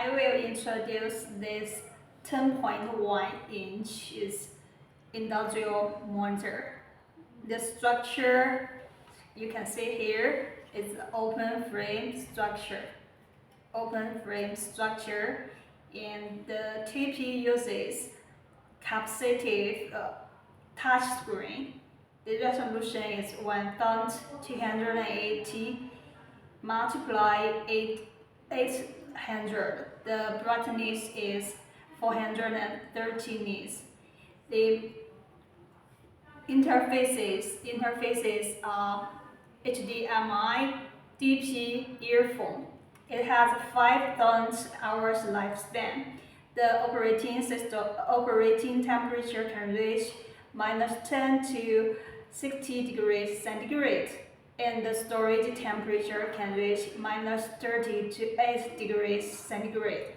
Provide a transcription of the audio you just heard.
I will introduce this 10.1-inch industrial monitor. The structure you can see here is open frame structure. And the TP uses capacitive touchscreen. The resolution is 1280 multiply 800. The brightness is 430 nits. The interfaces are HDMI, DP earphone. It has 5,000 hours lifespan. The operating temperature can reach -10 to 60 degrees centigrade, and the storage temperature can reach -30 to 8 degrees centigrade.